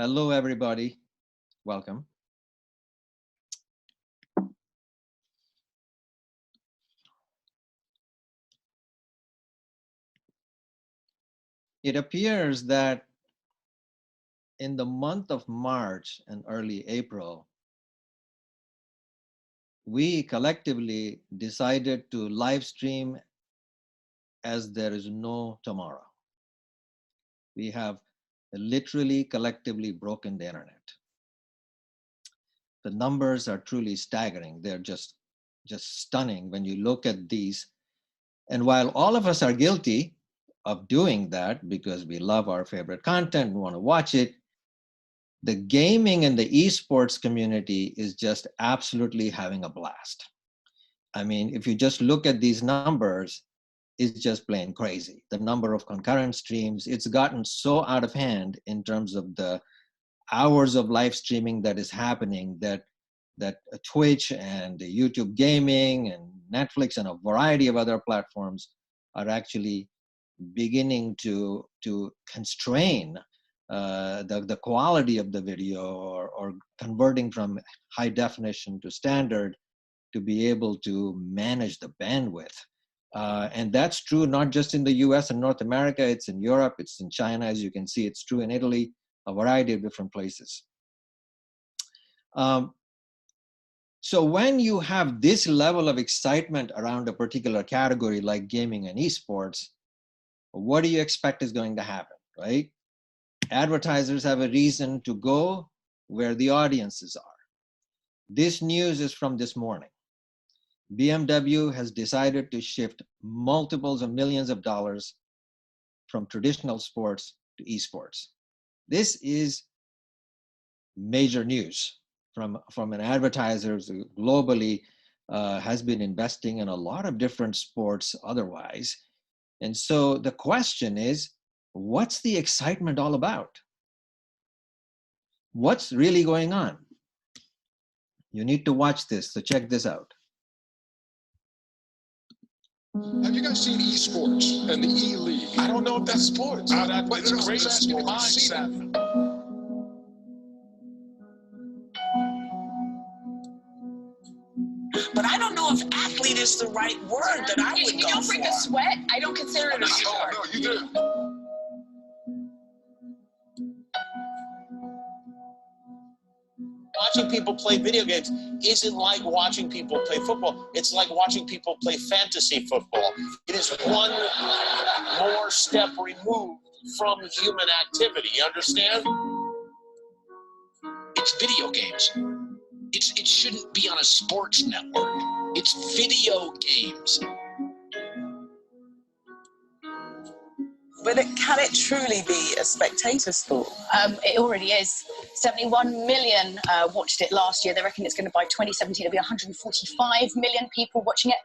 Hello, everybody. Welcome. It appears that in the month of March and early April, we collectively decided to live stream as there is no tomorrow. We have literally collectively broken the internet. The numbers are truly staggering. They're just stunning when you look at these. And while all of us are guilty of doing that because we love our favorite content, we want to watch it, the gaming and the esports community is just absolutely having a blast. I mean, if you just look at these numbers, it's just plain crazy. The number of concurrent streams, it's gotten so out of hand in terms of the hours of live streaming that is happening that Twitch and YouTube gaming and Netflix and a variety of other platforms are actually beginning to constrain the quality of the video or converting from high definition to standard to be able to manage the bandwidth. And that's true not just in the US and North America, it's in Europe, it's in China, as you can see, it's true in Italy, a variety of different places. So when you have this level of excitement around a particular category like gaming and esports, what do you expect is going to happen, right? Advertisers have a reason to go where the audiences are. This news is from this morning. BMW has decided to shift multiples of millions of dollars from traditional sports to esports. This is major news from an advertiser who globally has been investing in a lot of different sports otherwise. And so the question is, what's the excitement all about? What's really going on? You need to watch this, so check this out. Have you guys seen esports and the E-League? I don't know if that's sports. It's a great mindset. But I don't know if athlete is the right word that I would go for. You don't bring a sweat, I don't consider it a sport. No, you do. Watching people play video games isn't like watching people play football. It's like watching people play fantasy football. It is one more step removed from human activity. You understand? It's video games. It shouldn't be on a sports network. It's video games. But can it truly be a spectator sport? It already is. 71 million watched it last year. They reckon it's going to, by 2017, it'll be 145 million people watching it.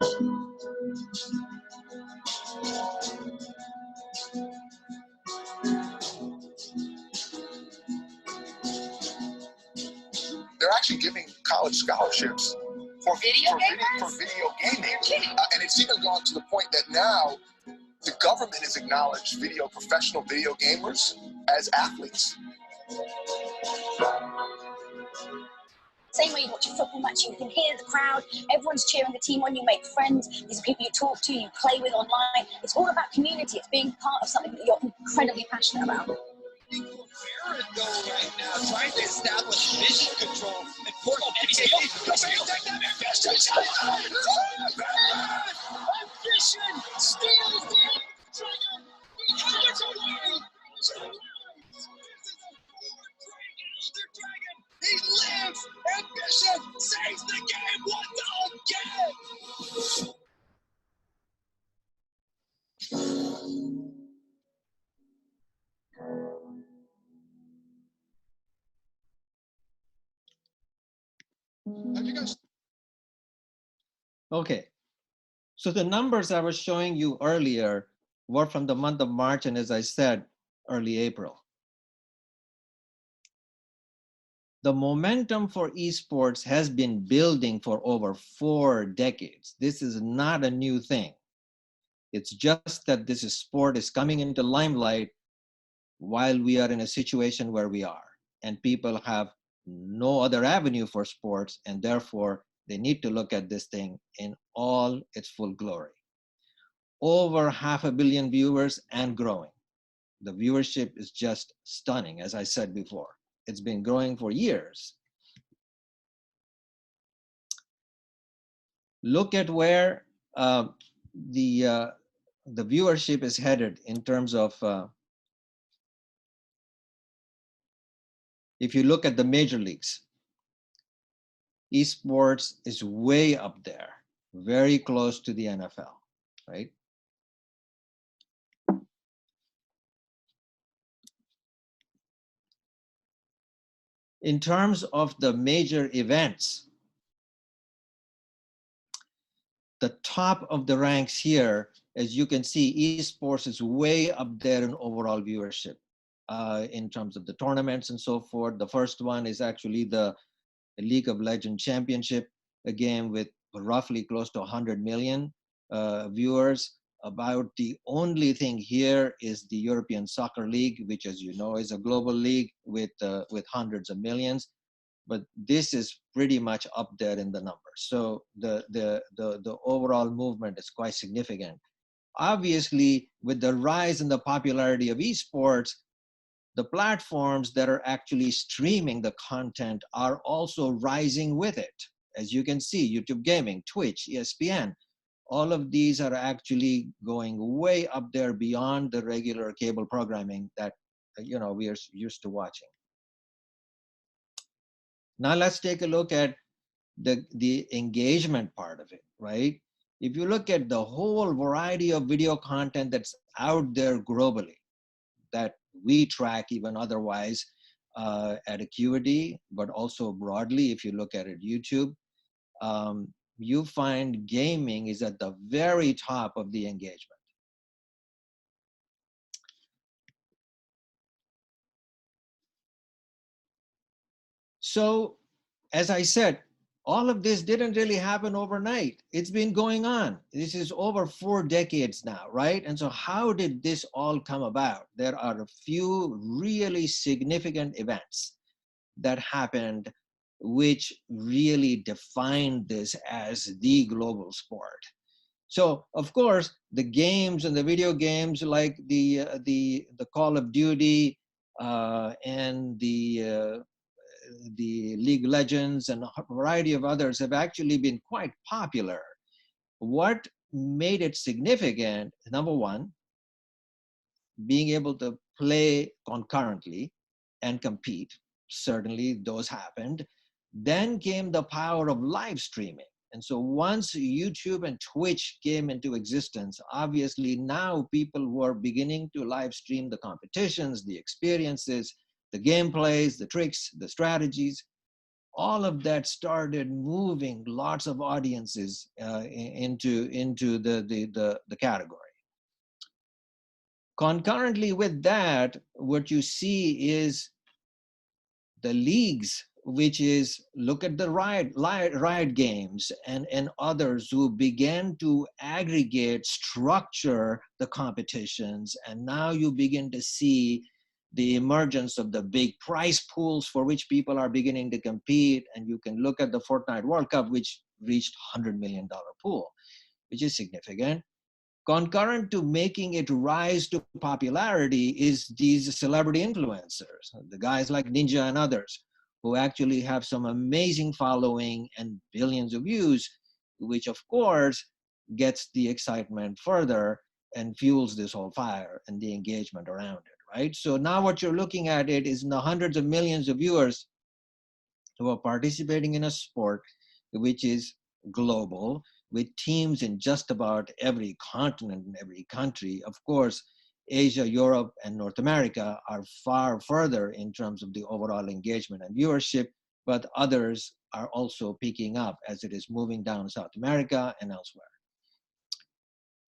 They're actually giving college scholarships for video gaming. And it's even gone to the point that now the government has acknowledged professional video gamers as athletes. Same way you watch a football match, you can hear the crowd, everyone's cheering the team on, you make friends, these are people you talk to, you play with online. It's all about community, it's being part of something that you're incredibly passionate about. Right now, trying to establish vision control and portal. He lives! Ambition saves the game! What the game? Have you guys? Okay, so the numbers I was showing you earlier were from the month of March and, as I said, early April. The momentum for esports has been building for over 4 decades. This is not a new thing. It's just that sport is coming into limelight while we are in a situation where we are. and people have no other avenue for sports, and therefore they need to look at this thing in all its full glory. Over 500 million viewers and growing. The viewership is just stunning, as I said before. It's been growing for years. Look at where the viewership is headed in terms of, if you look at the major leagues, esports is way up there, very close to the NFL, right? In terms of the major events, the top of the ranks here, as you can see, esports is way up there in overall viewership in terms of the tournaments and so forth. The first one is actually the League of Legends Championship, a game with roughly close to 100 million viewers. About the only thing here is the European Soccer League, which, as you know, is a global league with hundreds of millions. But this is pretty much up there in the numbers. So the overall movement is quite significant. Obviously, with the rise in the popularity of esports, the platforms that are actually streaming the content are also rising with it. As you can see, YouTube Gaming, Twitch, ESPN, all of these are actually going way up there beyond the regular cable programming that we are used to watching. Now let's take a look at the engagement part of it, right? If you look at the whole variety of video content that's out there globally, that we track even otherwise at Acuity, but also broadly, if you look at it, YouTube, you find gaming is at the very top of the engagement. So, as I said, all of this didn't really happen overnight. It's been going on. This is over 4 decades now, right? And so how did this all come about? There are a few really significant events that happened which really defined this as the global sport. So, of course, the games and the video games like the Call of Duty and the League Legends and a variety of others have actually been quite popular. What made it significant, number one, being able to play concurrently and compete. Certainly those happened. Then came the power of live streaming. And so once YouTube and Twitch came into existence, obviously now people were beginning to live stream the competitions, the experiences, the gameplays, the tricks, the strategies. All of that started moving lots of audiences into the category. Concurrently with that, what you see is the leagues, which is, look at the Riot Games and others who began to aggregate, structure the competitions. And now you begin to see the emergence of the big prize pools for which people are beginning to compete. And you can look at the Fortnite World Cup, which reached $100 million pool, which is significant. Concurrent to making it rise to popularity is these celebrity influencers, the guys like Ninja and others, who actually have some amazing following and billions of views, which of course gets the excitement further and fuels this whole fire and the engagement around it, right? So now what you're looking at it is in the hundreds of millions of viewers who are participating in a sport which is global, with teams in just about every continent and every country. Of course, Asia, Europe, and North America are far further in terms of the overall engagement and viewership, but others are also picking up as it is moving down South America and elsewhere.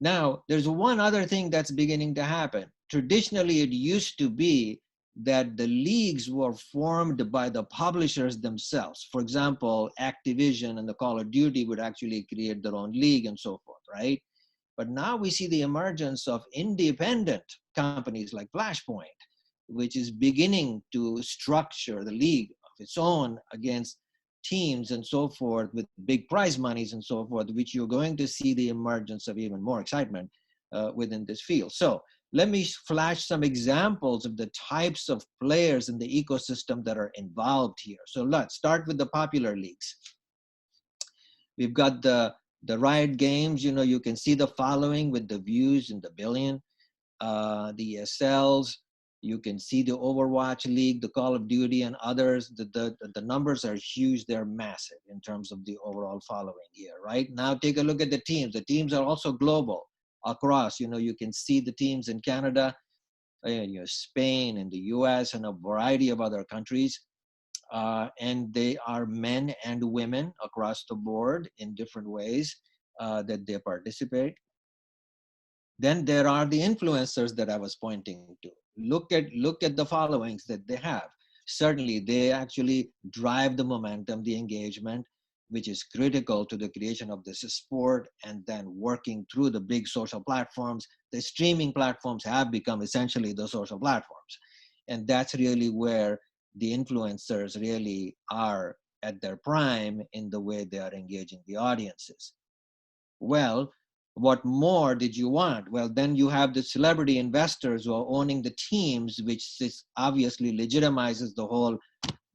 Now, there's one other thing that's beginning to happen. Traditionally, it used to be that the leagues were formed by the publishers themselves. For example, Activision and the Call of Duty would actually create their own league and so forth, right? But now we see the emergence of independent companies like Flashpoint, which is beginning to structure the league of its own against teams and so forth with big prize monies and so forth, which you're going to see the emergence of even more excitement within this field. So let me flash some examples of the types of players in the ecosystem that are involved here. So let's start with the popular leagues. We've got the Riot Games. You know, you can see the following with the views in the billion. The ESLs, you can see the Overwatch League, the Call of Duty, and others. The numbers are huge. They're massive in terms of the overall following here, right? Now take a look at the teams. The teams are also global across. You know, you can see the teams in Canada, Spain, and the US, and a variety of other countries. And they are men and women across the board in different ways that they participate. Then there are the influencers that I was pointing to. Look at the followings that they have. Certainly, they actually drive the momentum, the engagement, which is critical to the creation of this sport, and then working through the big social platforms. The streaming platforms have become essentially the social platforms. And that's really where the influencers really are at their prime in the way they are engaging the audiences. Well, what more did you want? Well, then you have the celebrity investors who are owning the teams, which obviously legitimizes the whole,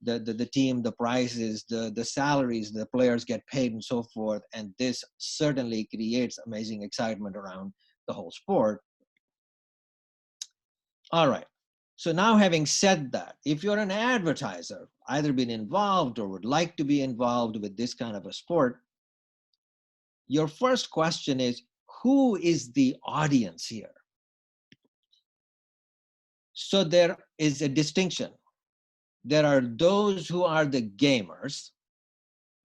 the team, the prices, the salaries, the players get paid and so forth. And this certainly creates amazing excitement around the whole sport. All right. So now, having said that, if you're an advertiser, either been involved or would like to be involved with this kind of a sport, your first question is, who is the audience here? So there is a distinction. There are those who are the gamers,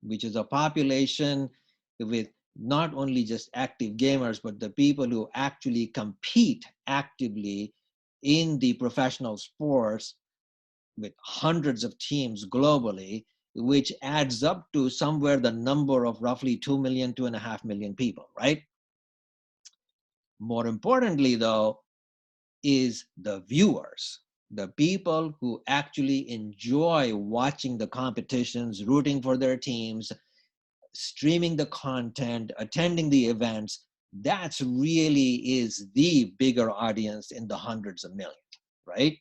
which is a population with not only just active gamers, but the people who actually compete actively in the professional sports with hundreds of teams globally, which adds up to somewhere the number of roughly 2 million, 2.5 million people, right? More importantly, though, is the viewers, the people who actually enjoy watching the competitions, rooting for their teams, streaming the content, attending the events. That's really is the bigger audience in the hundreds of millions, right?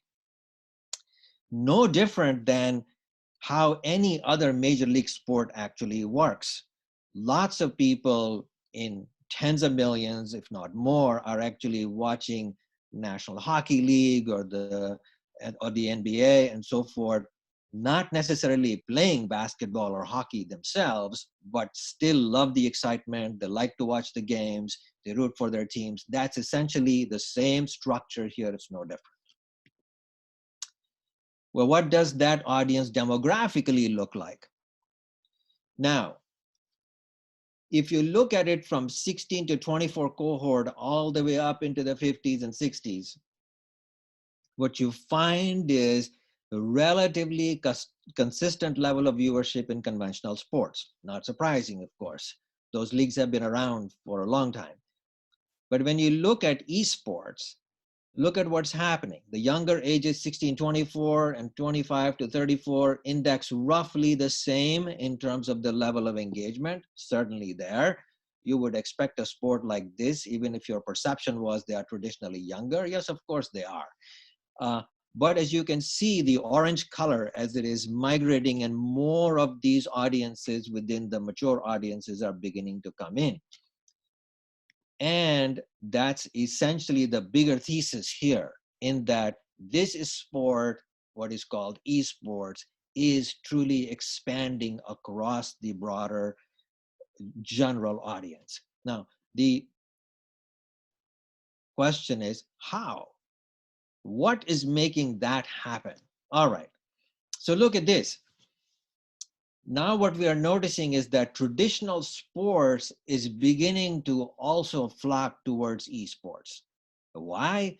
No different than how any other major league sport actually works. Lots of people in tens of millions, if not more, are actually watching National Hockey League or the NBA and so forth, not necessarily playing basketball or hockey themselves, but still love the excitement. They like to watch the games. They root for their teams. That's essentially the same structure here. It's no different. Well, what does that audience demographically look like? Now, if you look at it from 16 to 24 cohort all the way up into the 50s and 60s, what you find is a relatively consistent level of viewership in conventional sports. Not surprising, of course. Those leagues have been around for a long time. But when you look at esports, look at what's happening. The younger ages, 16, 24 and 25 to 34, index roughly the same in terms of the level of engagement, certainly there. You would expect a sport like this, even if your perception was they are traditionally younger. Yes, of course they are. But as you can see, the orange color as it is migrating and more of these audiences within the mature audiences are beginning to come in. And that's essentially the bigger thesis here, in that this sport, what is called esports, is truly expanding across the broader general audience. Now, the question is how? What is making that happen? All right, so look at this. Now what we are noticing is that traditional sports is beginning to also flock towards esports. Why?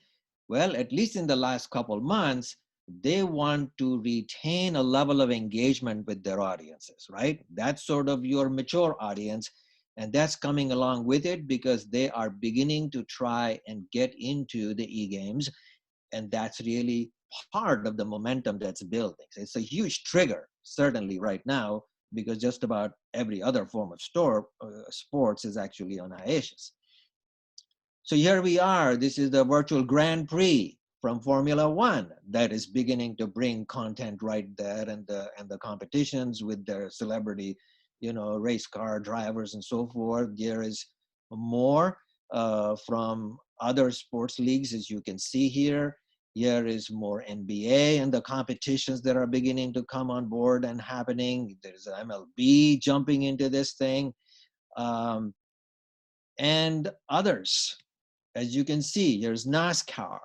Well, at least in the last couple months, they want to retain a level of engagement with their audiences, right? That's sort of your mature audience. And that's coming along with it because they are beginning to try and get into the e-games. And that's really part of the momentum that's building. So it's a huge trigger, certainly right now, because just about every other form of sports is actually on hiatus. So here we are. This is the virtual Grand Prix from Formula One that is beginning to bring content right there, and the competitions with their celebrity, race car drivers and so forth. There is more from other sports leagues, as you can see here. Here is more NBA and the competitions that are beginning to come on board and happening. There's MLB jumping into this thing, and others. As you can see, there's NASCAR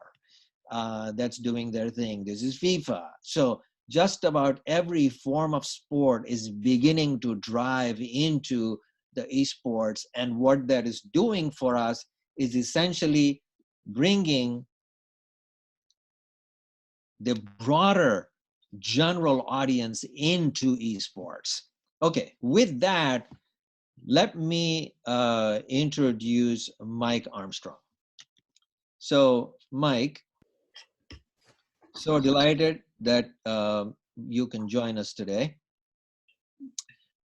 that's doing their thing. This is FIFA. So just about every form of sport is beginning to drive into the esports. And what that is doing for us is essentially bringing the broader general audience into esports. Okay, with that, let me introduce Mike Armstrong. So, Mike, so delighted that you can join us today.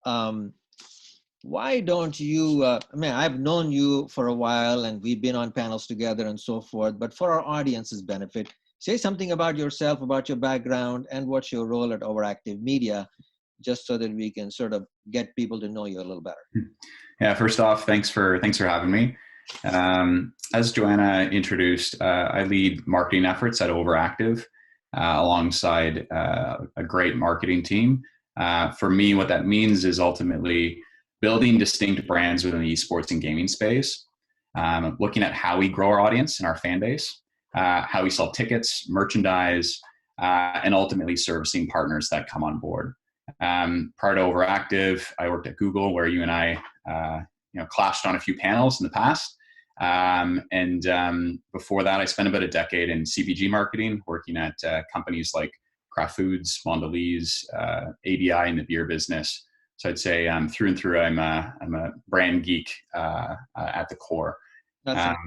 Why don't you, I've known you for a while and we've been on panels together and so forth, but for our audience's benefit, say something about yourself, about your background, and what's your role at Overactive Media, just so that we can sort of get people to know you a little better. Yeah, first off, thanks for having me. As Joanna introduced, I lead marketing efforts at Overactive alongside a great marketing team. For me, what that means is ultimately building distinct brands within the esports and gaming space, looking at how we grow our audience and our fan base, how we sell tickets, merchandise, and ultimately servicing partners that come on board. Prior to Overactive, I worked at Google, where you and I clashed on a few panels in the past. Before that, I spent about a decade in CPG marketing, working at companies like Kraft Foods, Mondelez, ABI in the beer business. So I'd say through and through, I'm a brand geek at the core. That's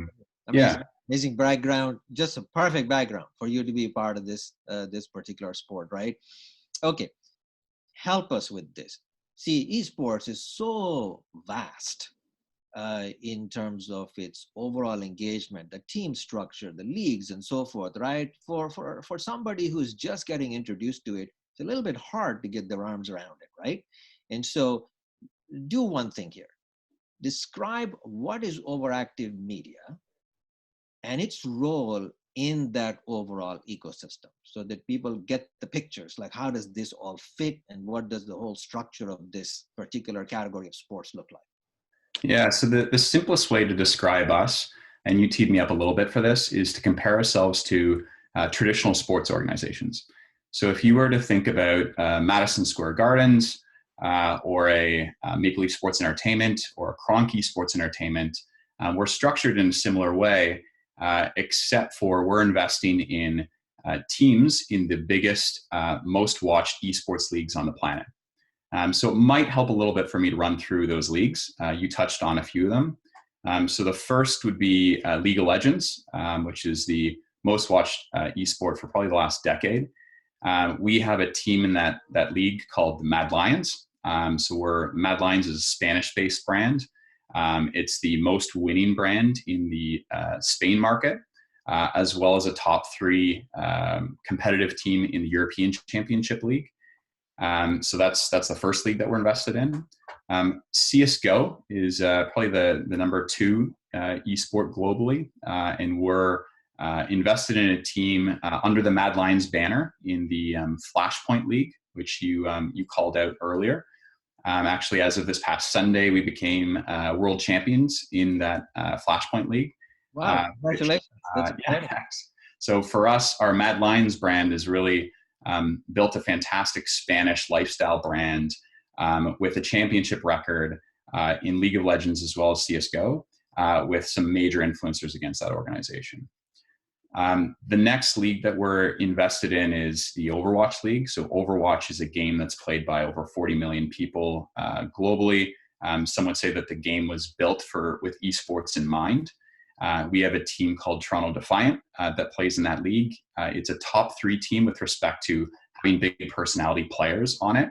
amazing, amazing background, just a perfect background for you to be a part of this particular sport, right? Okay, help us with this. See, esports is so vast in terms of its overall engagement, the team structure, the leagues, and so forth, right? For somebody who's just getting introduced to it, it's a little bit hard to get their arms around it, right? And so do one thing here. Describe what is Overactive Media and its role in that overall ecosystem, so that people get the pictures, like how does this all fit and what does the whole structure of this particular category of sports look like? Yeah, so the simplest way to describe us, and you teed me up a little bit for this, is to compare ourselves to traditional sports organizations. So if you were to think about Madison Square Gardens or a Maple Leaf Sports Entertainment or a Kroenke Sports Entertainment, we're structured in a similar way, except for we're investing in teams in the biggest, most watched esports leagues on the planet. So it might help a little bit for me to run through those leagues. You touched on a few of them. So the first would be League of Legends, which is the most watched esport for probably the last decade. We have a team in that league called the Mad Lions. So Mad Lions is a Spanish-based brand. It's the most winning brand in the Spain market, as well as a top 3 competitive team in the European Championship League. So that's the first league that we're invested in. CSGO is probably the number 2 esport globally, and we're invested in a team under the Mad Lions banner in the Flashpoint League, which you called out earlier. Actually, as of this past Sunday, we became world champions in that Flashpoint League. Wow, congratulations. So for us, our Mad Lions brand is really built a fantastic Spanish lifestyle brand with a championship record in League of Legends as well as CSGO, with some major influencers against that organization. The next league that we're invested in is the Overwatch League. So Overwatch is a game that's played by over 40 million people globally. Some would say that the game was built with esports in mind. We have a team called Toronto Defiant that plays in that league. It's a top 3 team with respect to having big personality players on it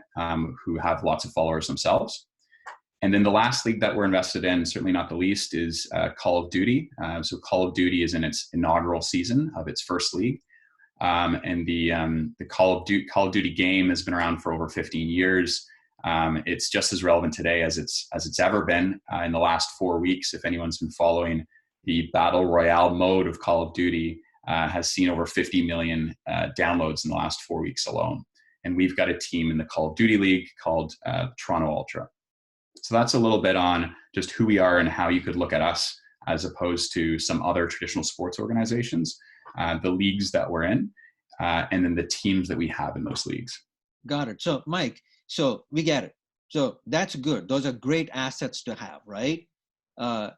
who have lots of followers themselves. And then the last league that we're invested in, certainly not the least, is Call of Duty. So Call of Duty is in its inaugural season of its first league. And the Call of Duty game has been around for over 15 years. It's just as relevant today as it's ever been. In the last 4 weeks, if anyone's been following, the Battle Royale mode of Call of Duty has seen over 50 million downloads in the last 4 weeks alone. And we've got a team in the Call of Duty League called Toronto Ultra. So that's a little bit on just who we are and how you could look at us as opposed to some other traditional sports organizations, the leagues that we're in, and then the teams that we have in those leagues. Got it. So Mike, so we get it. So that's good. Those are great assets to have, right? But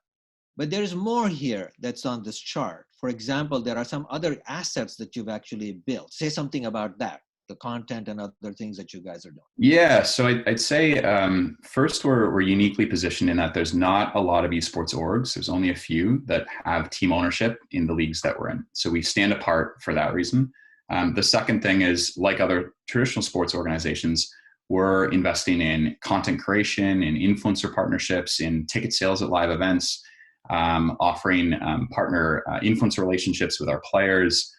there's more here that's on this chart. For example, there are some other assets that you've actually built. Say something about that, the content and other things that you guys are doing. Yeah, so I'd say first we're uniquely positioned in that there's not a lot of esports orgs. There's only a few that have team ownership in the leagues that we're in. So we stand apart for that reason. The second thing is, like other traditional sports organizations, we're investing in content creation, in influencer partnerships, in ticket sales at live events, offering partner influencer relationships with our players.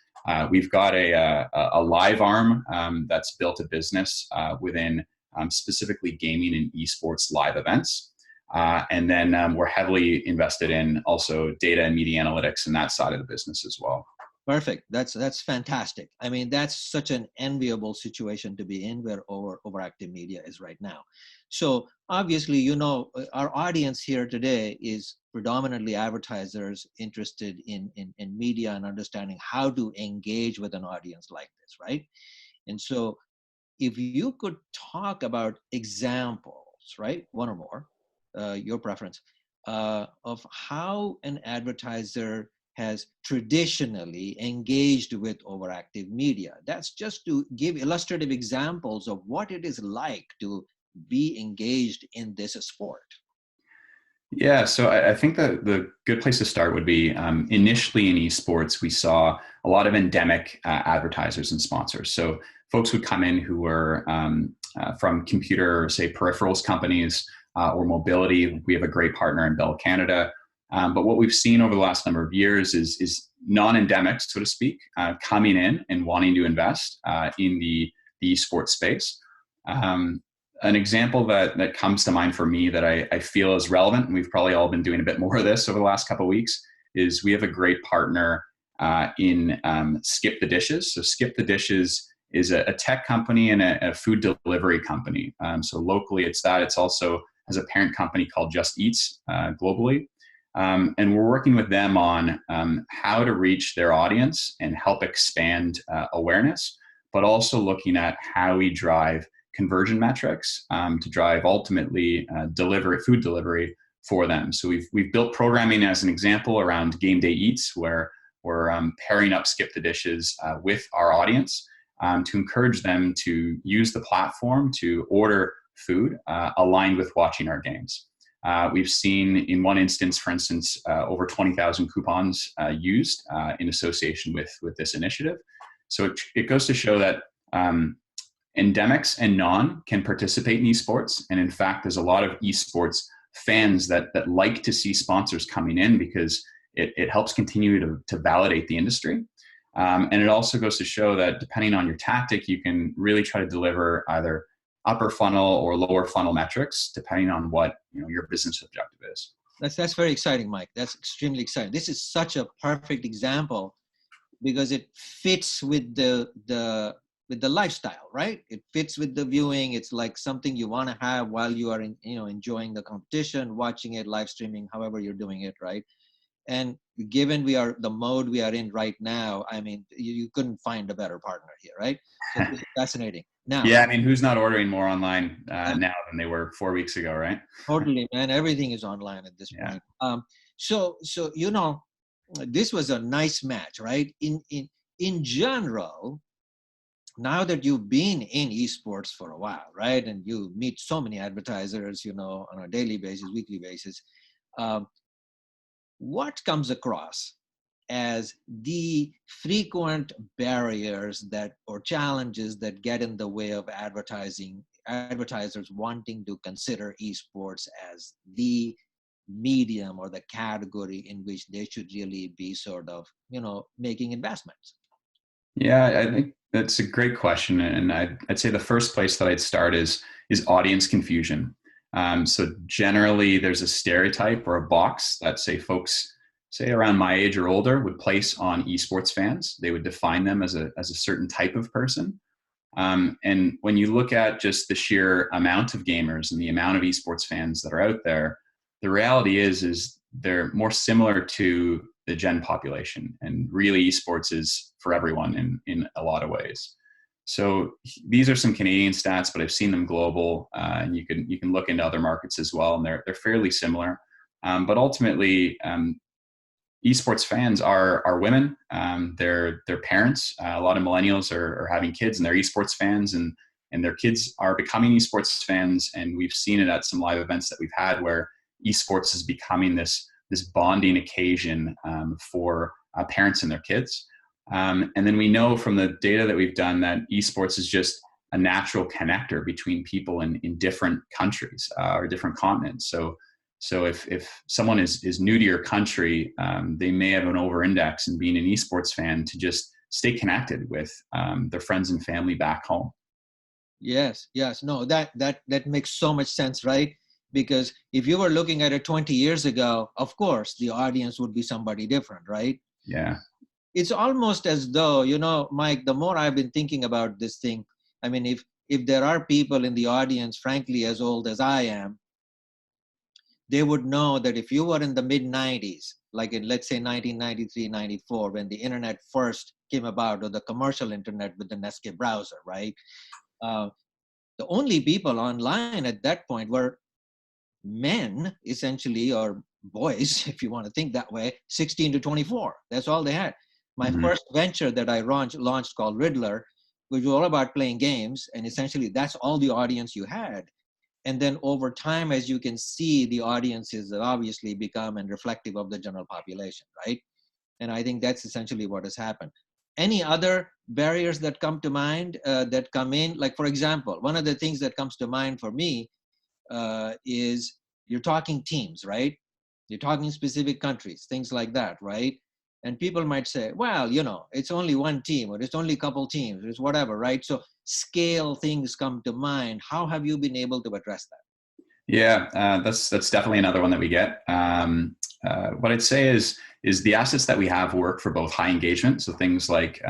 We've got a live arm that's built a business within specifically gaming and esports live events. And then we're heavily invested in also data and media analytics and that side of the business as well. Perfect. That's fantastic. I mean, that's such an enviable situation to be in where Overactive Media is right now. So obviously, you know, our audience here today is predominantly advertisers interested in media and understanding how to engage with an audience like this, right? And so if you could talk about examples, right, one or more, your preference, of how an advertiser has traditionally engaged with Overactive Media. That's just to give illustrative examples of what it is like to be engaged in this sport. Yeah, so I think that the good place to start would be initially in esports, we saw a lot of endemic advertisers and sponsors. So folks would come in who were from computer, say, peripherals companies or mobility. We have a great partner in Bell Canada. But what we've seen over the last number of years is non-endemics, so to speak, coming in and wanting to invest in the esports space. An example that comes to mind for me that I feel is relevant, and we've probably all been doing a bit more of this over the last couple of weeks, is we have a great partner in Skip the Dishes. So Skip the Dishes is a tech company and a food delivery company. So locally it's that. It's also has a parent company called Just Eats globally. And we're working with them on how to reach their audience and help expand awareness, but also looking at how we drive conversion metrics to drive ultimately food delivery for them. So we've built programming as an example around Game Day Eats, where we're pairing up Skip the Dishes with our audience to encourage them to use the platform to order food aligned with watching our games. We've seen in one instance, for instance, over 20,000 coupons used in association with this initiative. So it goes to show that endemics and non can participate in esports. And in fact, there's a lot of esports fans that like to see sponsors coming in because it helps continue to validate the industry. And it also goes to show that depending on your tactic, you can really try to deliver either upper funnel or lower funnel metrics, depending on what your business objective is. That's very exciting, Mike. That's extremely exciting. This is such a perfect example because it fits with the lifestyle, right? It fits with the viewing. It's like something you want to have while you are enjoying the competition, watching it, live streaming, however you're doing it, right? And given the mode we are in right now, I mean, you couldn't find a better partner here, right? So this is fascinating. Now, yeah, I mean, who's not ordering more online now than they were 4 weeks ago, right? Totally, man. Everything is online at this point. So this was a nice match, right? In general, now that you've been in esports for a while, right, and you meet so many advertisers, on a daily basis, weekly basis, what comes across as the frequent barriers that or challenges that get in the way of advertisers wanting to consider esports as the medium or the category in which they should really be sort of, making investments? Yeah, I think that's a great question. And I'd say the first place that I'd start is audience confusion. So generally there's a stereotype or a box that folks around my age or older would place on esports fans. They would define them as a certain type of person. And when you look at just the sheer amount of gamers and the amount of esports fans that are out there, the reality is they're more similar to the gen population, and really esports is for everyone in a lot of ways. So these are some Canadian stats, but I've seen them global, and you can look into other markets as well, and they're fairly similar. But ultimately, esports fans are women. They're parents. A lot of millennials are having kids, and they're esports fans, and their kids are becoming esports fans. And we've seen it at some live events that we've had where esports is becoming this bonding occasion for parents and their kids. And then we know from the data that we've done that esports is just a natural connector between people in different countries or different continents. So if someone is new to your country, they may have an over-index in being an esports fan to just stay connected with their friends and family back home. Yes. No, that makes so much sense, right? Because if you were looking at it 20 years ago, of course, the audience would be somebody different, right? Yeah. It's almost as though, Mike, the more I've been thinking about this thing, I mean, if there are people in the audience, frankly, as old as I am, they would know that if you were in the mid-90s, like in, let's say, 1993, 94, when the internet first came about, or the commercial internet with the Netscape browser, right? The only people online at that point were men, essentially, or boys, if you want to think that way, 16 to 24. That's all they had. My first venture that I launched called Riddler, which was all about playing games, and essentially that's all the audience you had. And then over time, as you can see, the audiences have obviously become and reflective of the general population, right? And I think that's essentially what has happened. Any other barriers that come to mind that come in? Like, for example, one of the things that comes to mind for me is you're talking teams, right? You're talking specific countries, things like that, right? And people might say, well, it's only one team, or it's only a couple teams, or it's whatever, right? So scale things come to mind. How have you been able to address that? Yeah, that's definitely another one that we get. What I'd say is the assets that we have work for both high engagement, so things like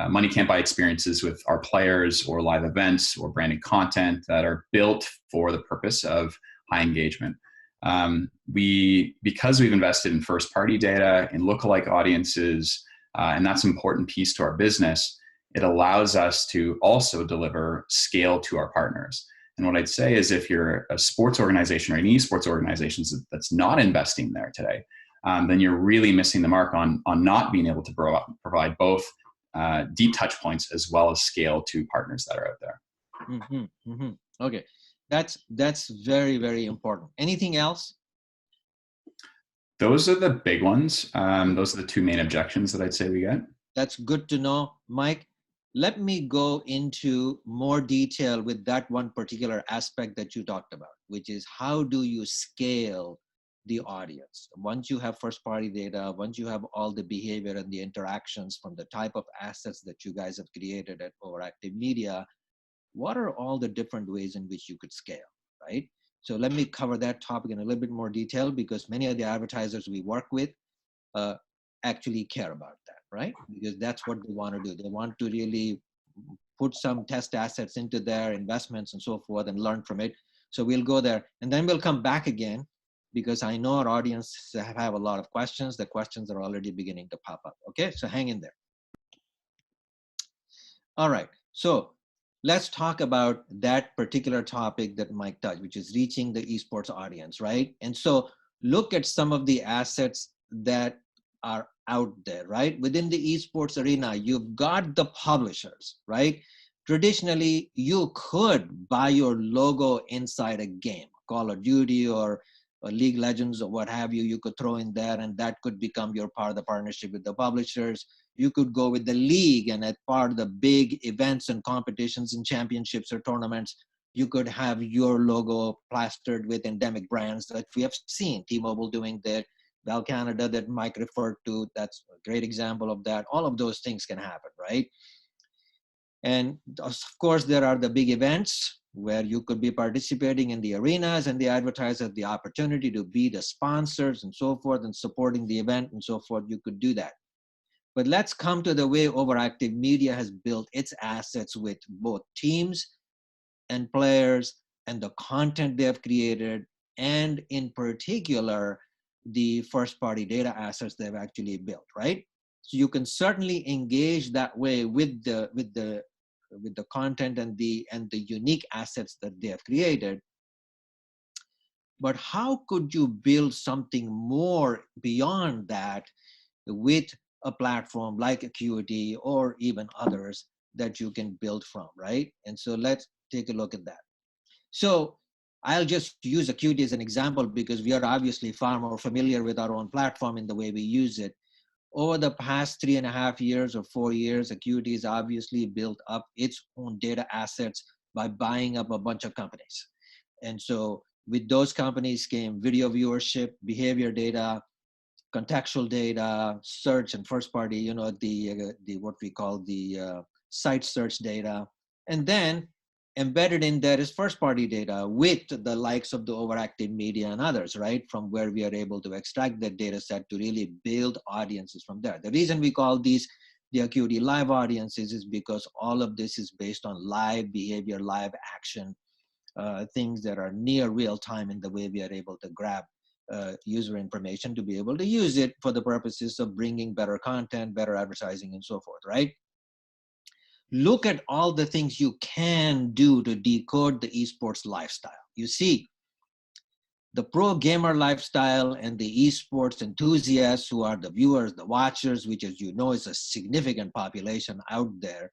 money can't buy experiences with our players, or live events, or branded content that are built for the purpose of high engagement. Because we've invested in first party data, in lookalike audiences, and that's an important piece to our business, it allows us to also deliver scale to our partners. And what I'd say is if you're a sports organization or an esports organization that's not investing there today, then you're really missing the mark on not being able to provide both deep touch points as well as scale to partners that are out there. Okay, that's very, very important. Anything else? Those are the big ones. Those are the two main objections that I'd say we get. That's good to know. Mike, let me go into more detail with that one particular aspect that you talked about, which is how do you scale the audience? Once you have first party data, once you have all the behavior and the interactions from the type of assets that you guys have created at Overactive Media, what are all the different ways in which you could scale, right? So let me cover that topic in a little bit more detail, because many of the advertisers we work with actually care about that, right? Because that's what they want to do. They want to really put some test assets into their investments and so forth and learn from it. So we'll go there, and then we'll come back again, because I know our audience have a lot of questions. The questions are already beginning to pop up. Okay, so hang in there. All right, so let's talk about that particular topic that Mike touched, which is reaching the esports audience, right? And so look at some of the assets that are out there, right? Within the esports arena, you've got the publishers, right? Traditionally, you could buy your logo inside a game, Call of Duty or League Legends or what have you, you could throw in there, and that could become your part of the partnership with the publishers. You could go with the league, and as part of the big events and competitions and championships or tournaments, you could have your logo plastered with endemic brands that we have seen. T-Mobile doing that, Bell Canada that Mike referred to, that's a great example of that. All of those things can happen, right? And of course, there are the big events where you could be participating in the arenas, and the advertisers the opportunity to be the sponsors and so forth and supporting the event and so forth. You could do that. But let's come to the way Overactive Media has built its assets with both teams and players and the content they have created, and in particular, the first party data assets they've actually built, right? So you can certainly engage that way with the content and the unique assets that they have created. But how could you build something more beyond that with a platform like Acuity or even others that you can build from, right? And so let's take a look at that. So I'll just use Acuity as an example because we are obviously far more familiar with our own platform in the way we use it. Over the past 3.5 years or 4 years, Acuity has obviously built up its own data assets by buying up a bunch of companies. And so with those companies came video viewership, behavior data, contextual data, search and first party, you know, the what we call the site search data. And then embedded in there is first party data with the likes of the Overactive Media and others, right? From where we are able to extract that data set to really build audiences from there. The reason we call these the Acuity live audiences is because all of this is based on live behavior, live action, things that are near real time in the way we are able to grab user information to be able to use it for the purposes of bringing better content, better advertising, and so forth, right? Look at all the things you can do to decode the esports lifestyle. You see, the pro gamer lifestyle and the esports enthusiasts who are the viewers, the watchers, which as you know is a significant population out there.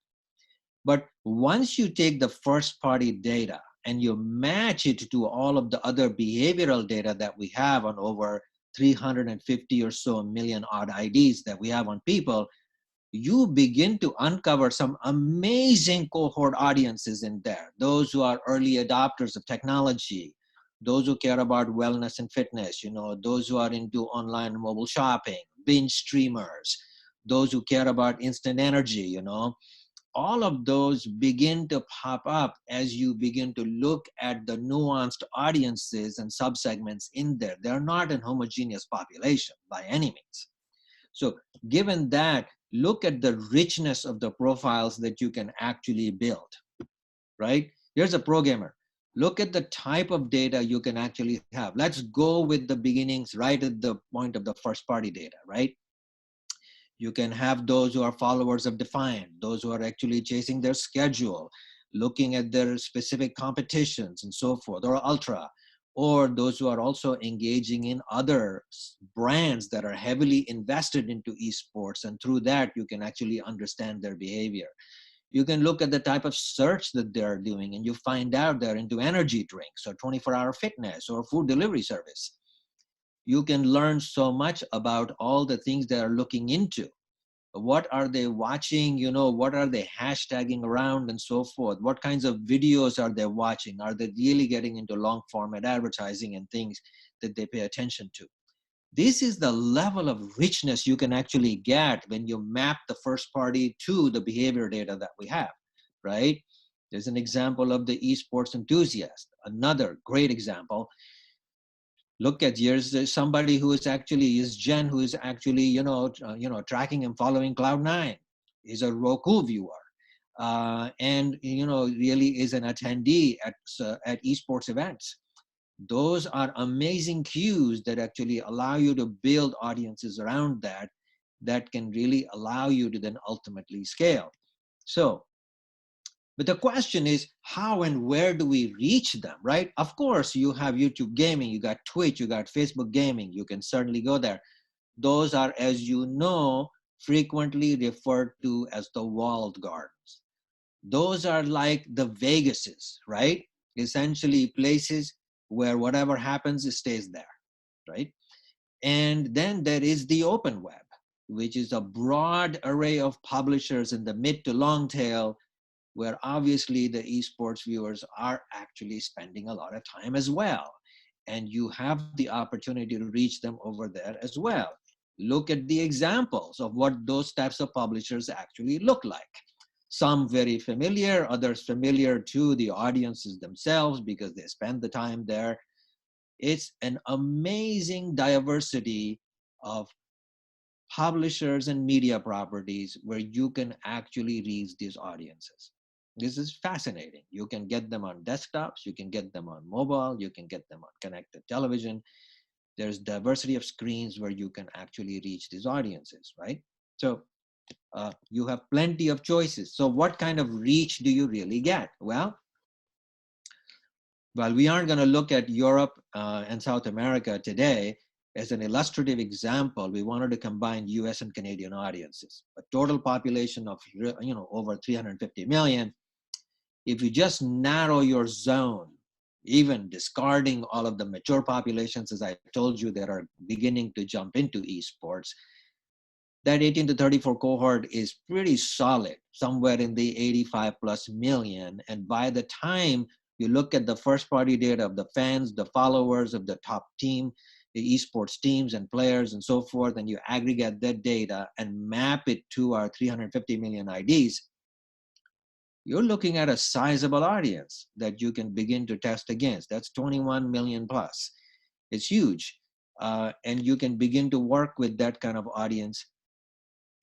But once you take the first party data and you match it to all of the other behavioral data that we have on over 350 or so million odd IDs that we have on people, you begin to uncover some amazing cohort audiences in there. Those who are early adopters of technology, those who care about wellness and fitness, you know, those who are into online and mobile shopping, binge streamers, those who care about instant energy, you know. All of those begin to pop up as you begin to look at the nuanced audiences and subsegments in there. They're not a homogeneous population by any means. So given that, look at the richness of the profiles that you can actually build, right? Here's a pro gamer. Look at the type of data you can actually have. Let's go with the beginnings right at the point of the first party data, right? You can have those who are followers of Defiant, those who are actually chasing their schedule, looking at their specific competitions and so forth, or Ultra, or those who are also engaging in other brands that are heavily invested into esports, and through that you can actually understand their behavior. You can look at the type of search that they're doing and you find out they're into energy drinks or 24-hour fitness or food delivery service. You can learn so much about all the things they are looking into. What are they watching? You know, what are they hashtagging around and so forth? What kinds of videos are they watching? Are they really getting into long format advertising and things that they pay attention to? This is the level of richness you can actually get when you map the first party to the behavior data that we have, right? There's an example of the esports enthusiast, another great example. Look at, here's somebody who is actually, is Jen, who is actually, tracking and following Cloud9. Is a Roku viewer. And, really is an attendee at esports events. Those are amazing cues that actually allow you to build audiences around that can really allow you to then ultimately scale. So, but the question is, how and where do we reach them, right? Of course, you have YouTube gaming, you got Twitch, you got Facebook gaming. You can certainly go there. Those are, as you know, frequently referred to as the walled gardens. Those are like the Vegases, right? Essentially places where whatever happens, it stays there. right? And then there is the open web, which is a broad array of publishers in the mid to long tail, where obviously the esports viewers are actually spending a lot of time as well. And you have the opportunity to reach them over there as well. Look at the examples of what those types of publishers actually look like. Some very familiar, others familiar to the audiences themselves because they spend the time there. It's an amazing diversity of publishers and media properties where you can actually reach these audiences. This is fascinating. You can get them on desktops, you can get them on mobile, you can get them on connected television. There's diversity of screens where you can actually reach these audiences, right? So you have plenty of choices. So what kind of reach do you really get? Well, we aren't going to look at Europe and South America today. As an illustrative example, we wanted to combine US and Canadian audiences, a total population of over 350 million. If you just narrow your zone, even discarding all of the mature populations, as I told you, that are beginning to jump into esports, that 18 to 34 cohort is pretty solid, somewhere in the 85 plus million. And by the time you look at the first party data of the fans, the followers of the top team, the esports teams and players and so forth, and you aggregate that data and map it to our 350 million IDs, you're looking at a sizable audience that you can begin to test against. That's 21 million plus. It's huge. And you can begin to work with that kind of audience.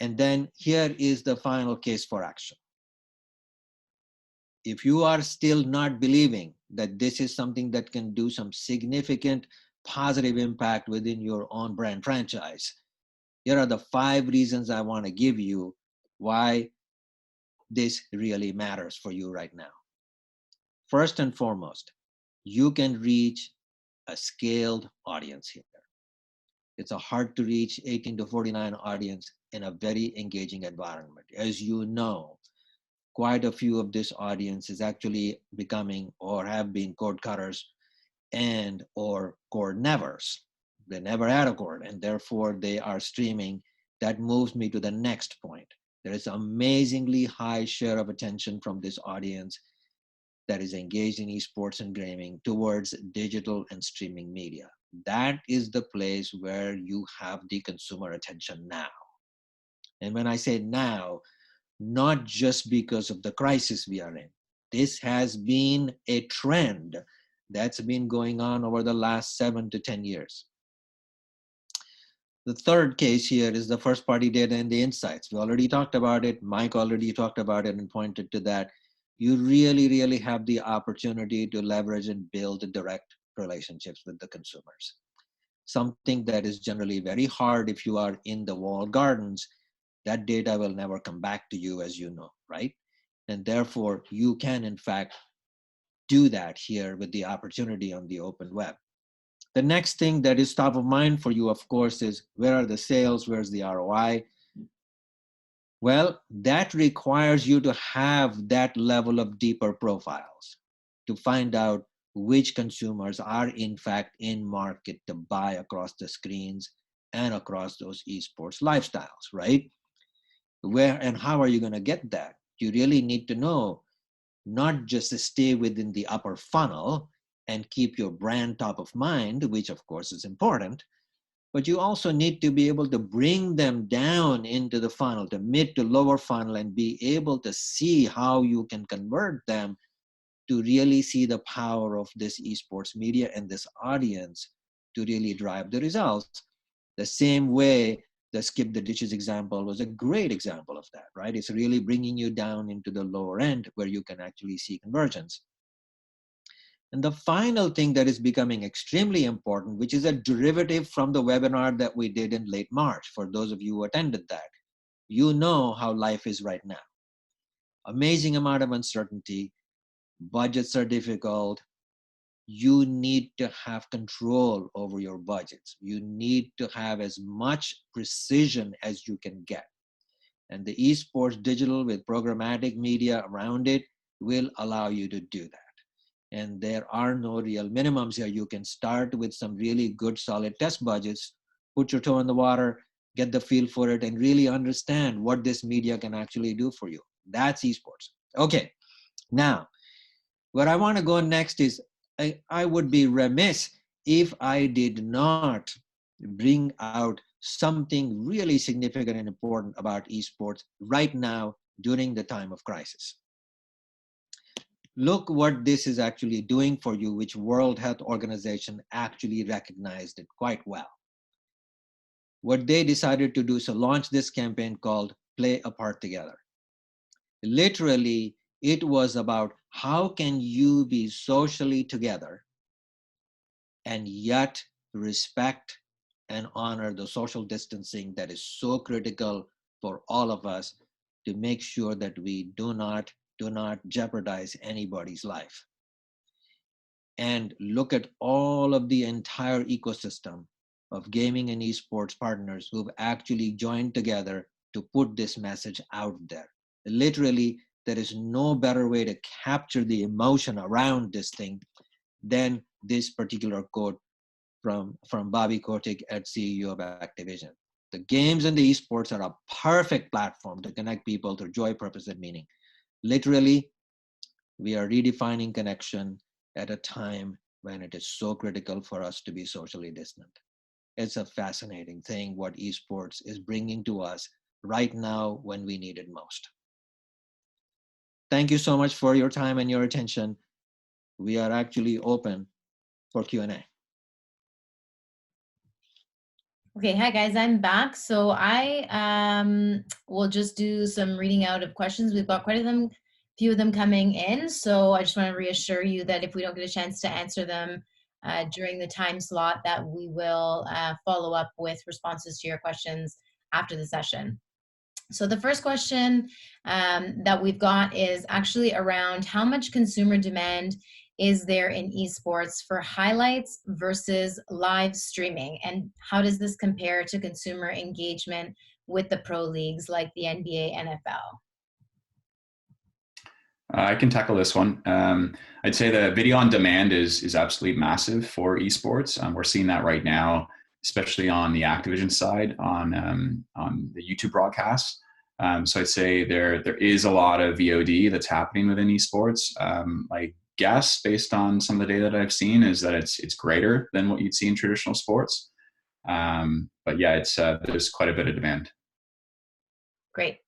And then here is the final case for action. If you are still not believing that this is something that can do some significant positive impact within your own brand franchise, here are the 5 reasons I want to give you why this really matters for you right now. First and foremost, you can reach a scaled audience here. It's a hard to reach 18 to 49 audience in a very engaging environment. As you know, quite a few of this audience is actually becoming or have been cord cutters and or cord nevers. They never had a cord, and therefore they are streaming. That moves me to the next point. There is amazingly high share of attention from this audience that is engaged in esports and gaming towards digital and streaming media. That is the place where you have the consumer attention now. And when I say now, not just because of the crisis we are in. This has been a trend that's been going on over the last 7 to 10 years. The third case here is the first party data and the insights. We already talked about it. Mike already talked about it and pointed to that. You really, really have the opportunity to leverage and build direct relationships with the consumers. Something that is generally very hard if you are in the walled gardens. That data will never come back to you, as you know, right? And therefore, you can, in fact, do that here with the opportunity on the open web. The next thing that is top of mind for you, of course, is where are the sales? Where's the ROI? Well, that requires you to have that level of deeper profiles to find out which consumers are, in fact, in market to buy across the screens and across those esports lifestyles, right? Where and how are you going to get that? You really need to know, not just to stay within the upper funnel and keep your brand top of mind, which of course is important, but you also need to be able to bring them down into the funnel, the mid to lower funnel, and be able to see how you can convert them to really see the power of this esports media and this audience to really drive the results. The same way the skip the ditches example was a great example of that, right? It's really bringing you down into the lower end where you can actually see conversions. And the final thing that is becoming extremely important, which is a derivative from the webinar that we did in late March, for those of you who attended that, you know how life is right now. Amazing amount of uncertainty, budgets are difficult. You need to have control over your budgets. You need to have as much precision as you can get. And the esports digital with programmatic media around it will allow you to do that. And there are no real minimums here. You can start with some really good, solid test budgets, put your toe in the water, get the feel for it, and really understand what this media can actually do for you. That's esports. Okay, now, where I want to go next is I would be remiss if I did not bring out something really significant and important about esports right now during the time of crisis. Look what this is actually doing for you, which World Health Organization actually recognized it quite well. What they decided to do is to launch this campaign called Play a Part Together. Literally, it was about how can you be socially together and yet respect and honor the social distancing that is so critical for all of us to make sure that we do not jeopardize anybody's life. And look at all of the entire ecosystem of gaming and esports partners who've actually joined together to put this message out there. Literally, there is no better way to capture the emotion around this thing than this particular quote from Bobby Kotick, CEO of Activision. The games and the esports are a perfect platform to connect people to joy, purpose, and meaning. Literally, we are redefining connection at a time when it is so critical for us to be socially distant. It's a fascinating thing what esports is bringing to us right now when we need it most. Thank you so much for your time and your attention. We are actually open for Q&A. Okay, hi guys, I'm back. So I will just do some reading out of questions. We've got quite a few of them coming in. So I just want to reassure you that if we don't get a chance to answer them during the time slot, that we will follow up with responses to your questions after the session. So the first question that we've got is actually around how much consumer demand is there in esports for highlights versus live streaming? And how does this compare to consumer engagement with the pro leagues like the NBA, NFL? I can tackle this one. I'd say the video on demand is absolutely massive for esports. We're seeing that right now, especially on the Activision side on the YouTube broadcasts. So I'd say there is a lot of VOD that's happening within esports. I guess based on some of the data that I've seen is that it's greater than what you'd see in traditional sports. But yeah, it's there's quite a bit of demand. Great.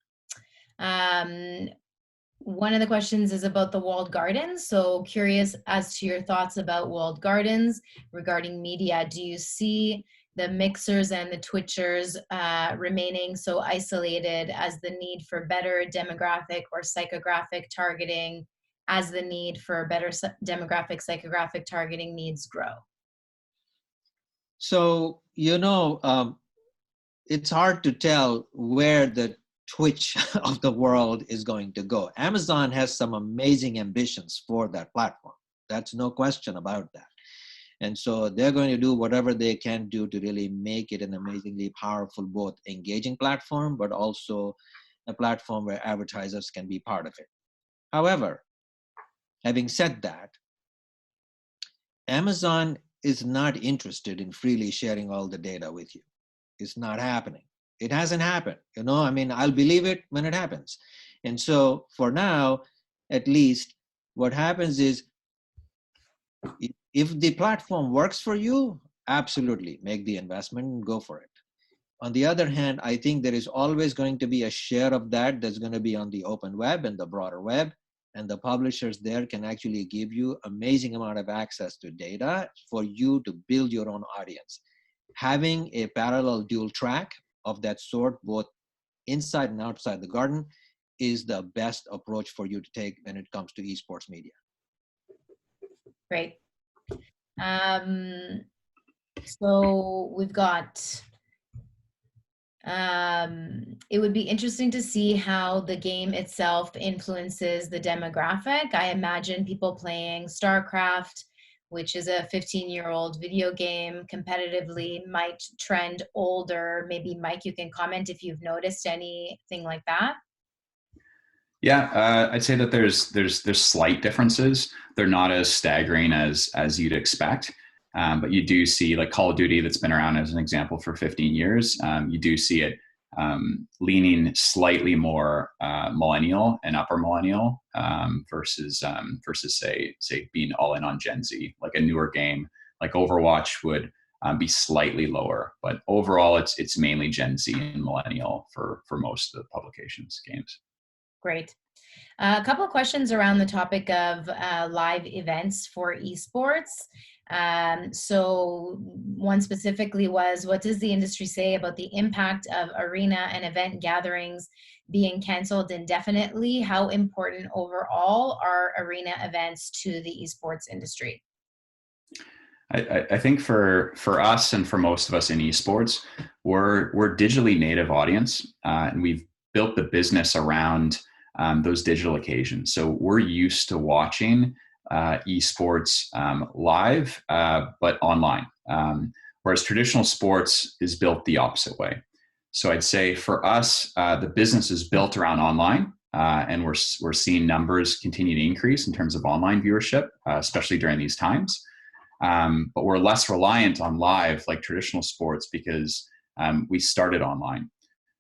One of the questions is about the walled gardens. So curious as to your thoughts about walled gardens regarding media. Do you see the mixers and the twitchers remaining so isolated as the need for better demographic or psychographic targeting, as the need for better demographic psychographic targeting needs grow? So, it's hard to tell where the Twitch of the world is going to go. Amazon has some amazing ambitions for that platform. That's no question about that. And so they're going to do whatever they can do to really make it an amazingly powerful, both engaging platform, but also a platform where advertisers can be part of it. However, having said that, Amazon is not interested in freely sharing all the data with you. It's not happening. It hasn't happened. I'll believe it when it happens. And so for now, at least, what happens is, if the platform works for you, absolutely make the investment and go for it. On the other hand, I think there is always going to be a share of that that's going to be on the open web and the broader web, and the publishers there can actually give you amazing amount of access to data for you to build your own audience. Having a parallel dual track of that sort, both inside and outside the garden, is the best approach for you to take when it comes to esports media. Great. So we've got, it would be interesting to see how the game itself influences the demographic. I imagine people playing Starcraft, which is a 15-year-old video game competitively, might trend older. Maybe Mike, you can comment if you've noticed anything like that. Yeah, I'd say that there's slight differences. They're not as staggering as you'd expect, but you do see, like Call of Duty, that's been around as an example for 15 years. You do see it leaning slightly more millennial and upper millennial versus say being all in on Gen Z. Like a newer game like Overwatch would be slightly lower, but overall it's mainly Gen Z and millennial for most of the publications games. Great. A couple of questions around the topic of live events for esports. So one specifically was, what does the industry say about the impact of arena and event gatherings being canceled indefinitely? How important overall are arena events to the esports industry? I think for us and for most of us in esports, we're digitally native audience, and we've built the business around those digital occasions. So we're used to watching esports live, but online. Whereas traditional sports is built the opposite way. So I'd say for us, the business is built around online, and we're seeing numbers continue to increase in terms of online viewership, especially during these times. But we're less reliant on live like traditional sports because we started online.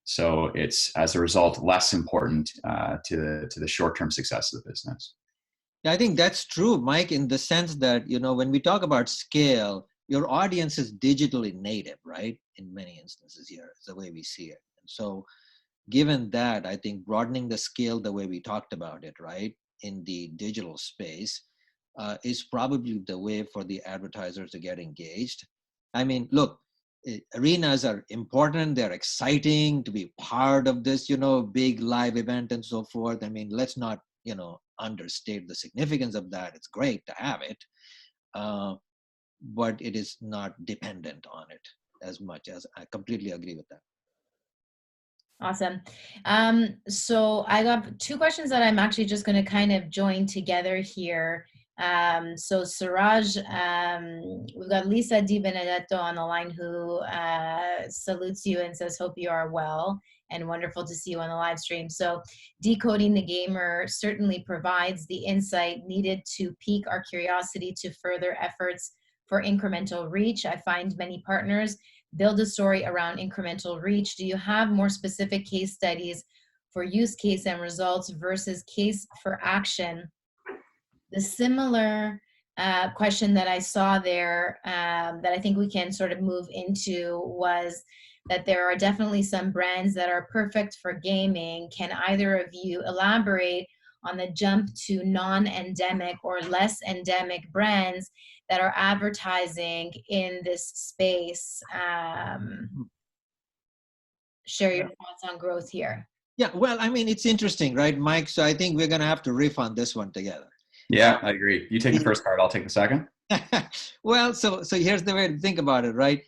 So it's, as a result, less important to the short-term success of the business. Yeah, I think that's true, Mike, in the sense that, when we talk about scale, your audience is digitally native, right? In many instances here, is the way we see it. And so given that, I think broadening the scale the way we talked about it, right, in the digital space is probably the way for the advertisers to get engaged. I mean, look, arenas are important. They're exciting to be part of this, big live event and so forth. I mean, let's not, understate the significance of that. It's great to have it, but it is not dependent on it as much. As I completely agree with that. Awesome. So I got two questions that I'm actually just going to kind of join together here. So Seraj, we've got Lisa Di Benedetto on the line who salutes you and says, hope you are well and wonderful to see you on the live stream. So Decoding the Gamer certainly provides the insight needed to pique our curiosity to further efforts for incremental reach. I find many partners build a story around incremental reach. Do you have more specific case studies for use case and results versus case for action? The similar question that I saw there that I think we can sort of move into was that there are definitely some brands that are perfect for gaming. Can either of you elaborate on the jump to non-endemic or less endemic brands that are advertising in this space? Share your thoughts on growth here. Yeah, well, I mean, it's interesting, right, Mike? So I think we're going to have to riff on this one together. Yeah, I agree. You take the first part, I'll take the second. Well, so here's the way to think about it, right?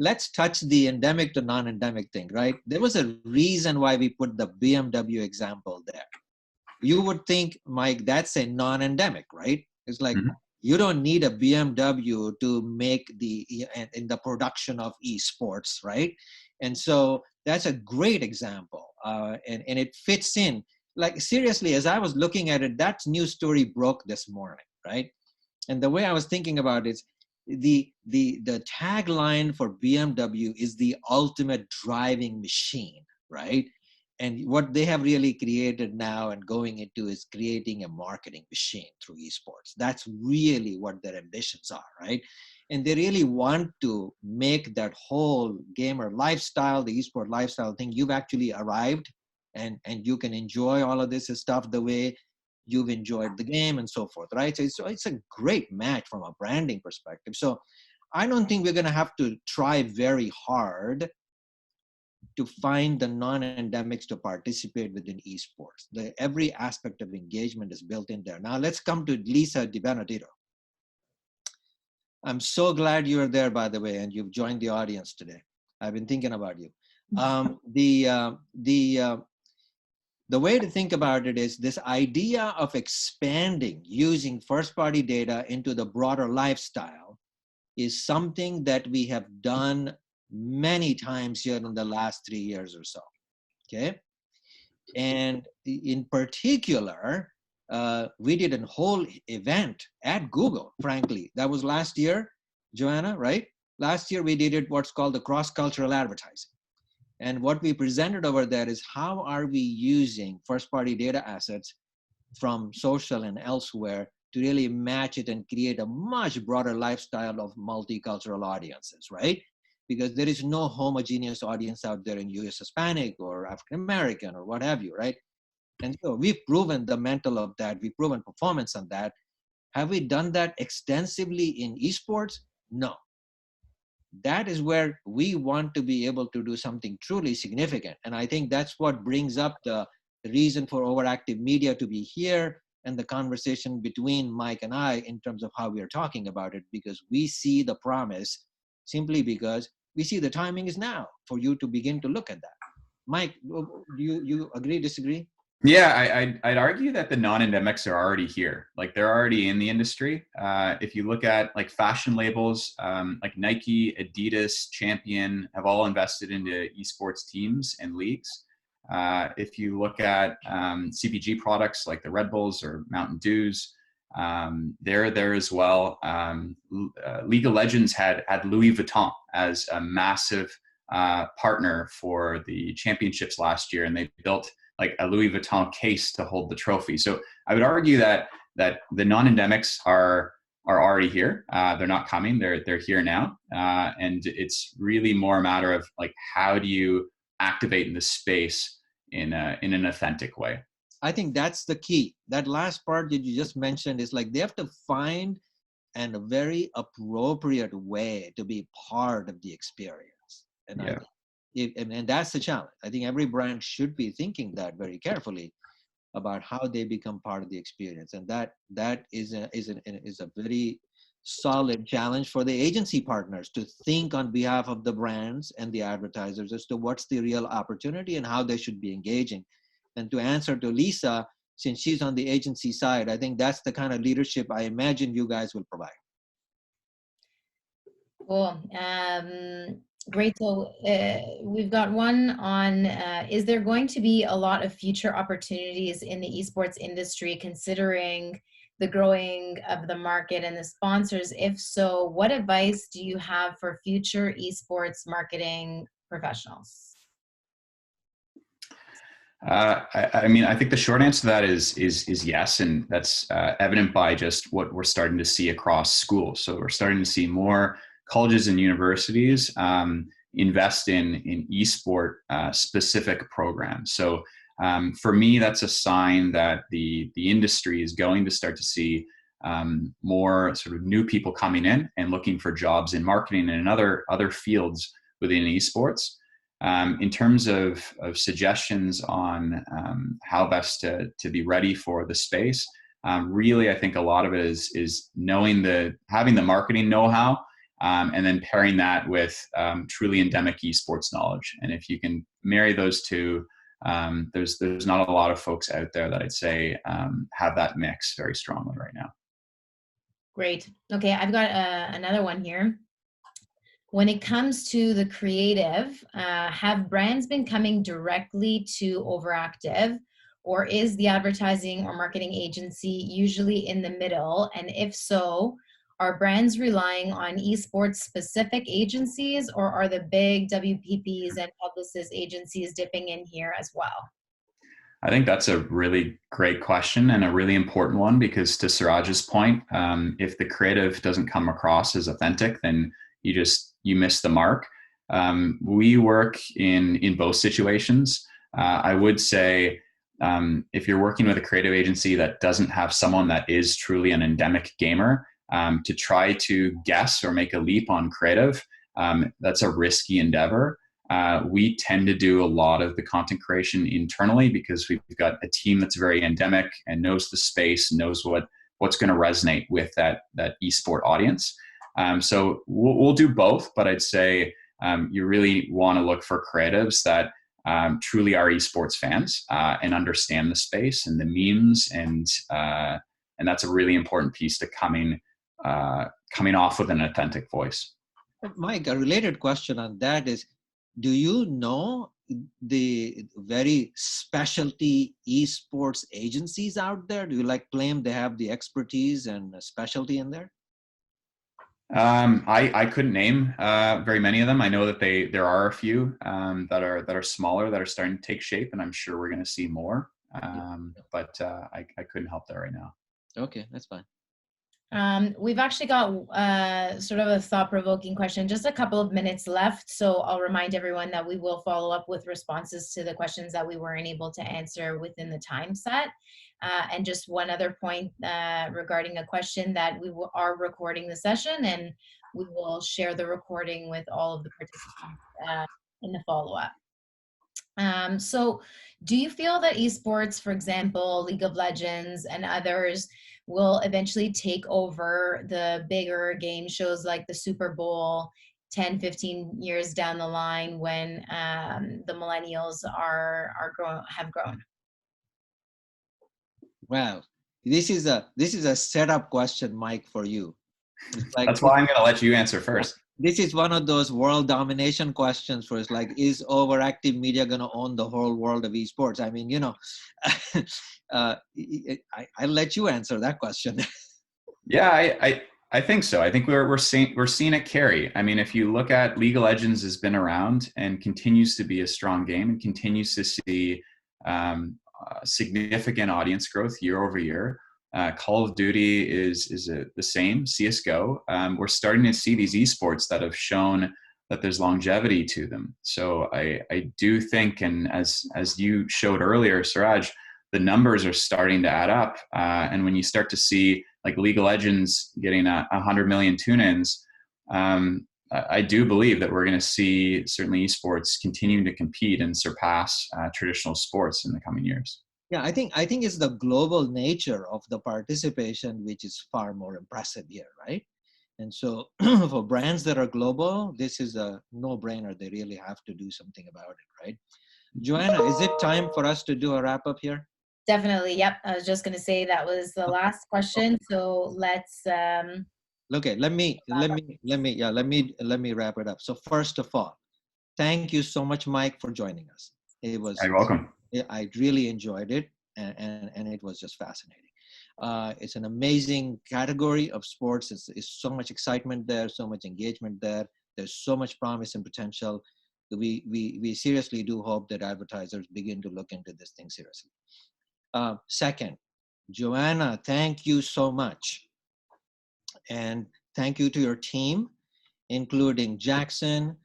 Let's touch the endemic to non-endemic thing, right? There was a reason why we put the BMW example there. You would think, Mike, that's a non-endemic, right? It's like, you don't need a BMW to make in the production of esports, right? And so that's a great example, and it fits in. Like, seriously, as I was looking at it, that news story broke this morning, right? And the way I was thinking about it is the tagline for BMW is the ultimate driving machine, right? And what they have really created now and going into is creating a marketing machine through esports. That's really what their ambitions are, right? And they really want to make that whole gamer lifestyle, the esport lifestyle thing, you've actually arrived and you can enjoy all of this stuff the way you've enjoyed the game and so forth, right? So it's a great match from a branding perspective. So I don't think we're going to have to try very hard to find the non-endemics to participate within esports. Every aspect of engagement is built in there. Now let's come to Lisa Di Benedetto. I'm so glad you're there, by the way, and you've joined the audience today. I've been thinking about you. The way to think about it is this idea of expanding using first-party data into the broader lifestyle is something that we have done many times here in the last 3 years or so, okay? And in particular, we did a whole event at Google, frankly. That was last year, Joanna, right? Last year we did it, what's called the cross-cultural advertising. And what we presented over there is how are we using first-party data assets from social and elsewhere to really match it and create a much broader lifestyle of multicultural audiences, right? Because there is no homogeneous audience out there in US Hispanic or African American or what have you, right? And so we've proven the mental of that. We've proven performance on that. Have we done that extensively in esports? No. That is where we want to be able to do something truly significant. And I think that's what brings up the reason for Overactive Media to be here and the conversation between Mike and I in terms of how we are talking about it, because we see the promise simply because we see the timing is now for you to begin to look at that. Mike, do you agree, disagree? Yeah, I'd argue that the non-endemics are already here. Like they're already in the industry. If you look at like fashion labels, like Nike, Adidas, Champion have all invested into esports teams and leagues. If you look at CPG products like the Red Bulls or Mountain Dews, they're there as well. League of Legends had Louis Vuitton as a massive partner for the championships last year, and they built like a Louis Vuitton case to hold the trophy. So I would argue that the non-endemics are already here. They're not coming. They're here now, and it's really more a matter of like how do you activate in the space in an authentic way. I think that's the key. That last part that you just mentioned is like they have to find a very appropriate way to be part of the experience. And yeah. And that's the challenge. I think every brand should be thinking that very carefully about how they become part of the experience, and that is a very solid challenge for the agency partners to think on behalf of the brands and the advertisers as to what's the real opportunity and how they should be engaging. And to answer to Lisa, since she's on the agency side, I think that's the kind of leadership I imagine you guys will provide. Cool. Great. So we've got one on, is there going to be a lot of future opportunities in the esports industry considering the growing of the market and the sponsors? If so, what advice do you have for future esports marketing professionals? I mean, I think the short answer to that is yes, and that's evident by just what we're starting to see across schools. So we're starting to see more colleges and universities invest in esport specific programs. So for me, that's a sign that the industry is going to start to see more sort of new people coming in and looking for jobs in marketing and in other fields within esports. In terms of suggestions on how best to be ready for the space, really, I think a lot of it is having the marketing know-how, and then pairing that with truly endemic esports knowledge. And if you can marry those two, there's not a lot of folks out there that I'd say have that mix very strongly right now. Great. Okay, I've got another one here. When it comes to the creative, have brands been coming directly to Overactive, or is the advertising or marketing agency usually in the middle? And if so, are brands relying on esports specific agencies, or are the big WPPs and publicist agencies dipping in here as well? I think that's a really great question and a really important one, because to Seraj's point, if the creative doesn't come across as authentic, then you miss the mark. We work in both situations. I would say if you're working with a creative agency that doesn't have someone that is truly an endemic gamer, to try to guess or make a leap on creative, that's a risky endeavor. We tend to do a lot of the content creation internally because we've got a team that's very endemic and knows the space, knows what's going to resonate with that esport audience. So we'll do both, but I'd say you really want to look for creatives that truly are esports fans and understand the space and the memes, and that's a really important piece to coming off with an authentic voice. Mike, a related question on that is, do you know the very specialty esports agencies out there? Do you like claim they have the expertise and specialty in there? I couldn't name very many of them. I know that there are a few that are smaller that are starting to take shape, and I'm sure we're going to see more. But I couldn't help that right now. Okay, that's fine. We've actually got sort of a thought-provoking question, just a couple of minutes left. So I'll remind everyone that we will follow up with responses to the questions that we weren't able to answer within the time set. And just one other point regarding a question that we are recording the session, and we will share the recording with all of the participants in the follow-up. So do you feel that esports, for example, League of Legends and others, will eventually take over the bigger game shows like the Super Bowl 10, 15 years down the line when the millennials have grown? Wow, this is a setup question, Mike, for you. It's like, that's why I'm going to let you answer first. This is one of those world domination questions for us. Like, is Overactive Media going to own the whole world of esports? I mean, you know, I'll let you answer that question. Yeah, I think so. I think we're seeing it carry. I mean, if you look at League of Legends has been around and continues to be a strong game and continues to see significant audience growth year over year. Call of Duty is the same. CS:GO. We're starting to see these esports that have shown that there's longevity to them. So I do think, and as you showed earlier, Seraj, the numbers are starting to add up. And when you start to see like League of Legends getting 100 million tune-ins, I do believe that we're going to see certainly esports continuing to compete and surpass traditional sports in the coming years. Yeah, I think it's the global nature of the participation which is far more impressive here, right? And so for brands that are global, this is a no-brainer. They really have to do something about it, right? Joanna, is it time for us to do a wrap up here? Definitely. Yep. I was just going to say that was the last question. So let's. Okay. Let me wrap it up. So first of all, thank you so much, Mike, for joining us. It was. You're welcome. I really enjoyed it, and it was just fascinating. It's an amazing category of sports. It's so much excitement there, so much engagement there. There's so much promise and potential. We seriously do hope that advertisers begin to look into this thing seriously. Second, Joanna, thank you so much. And thank you to your team, including Jackson,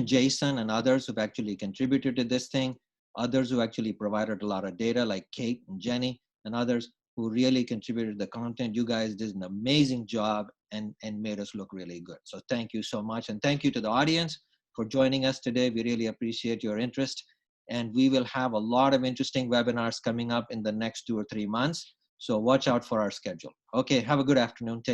Jason, and others who've actually contributed to this thing. Others who actually provided a lot of data, like Kate and Jenny, and others who really contributed the content. You guys did an amazing job and made us look really good. So thank you so much. And thank you to the audience for joining us today. We really appreciate your interest. And we will have a lot of interesting webinars coming up in the next 2 or 3 months. So watch out for our schedule. Okay, have a good afternoon. Take care.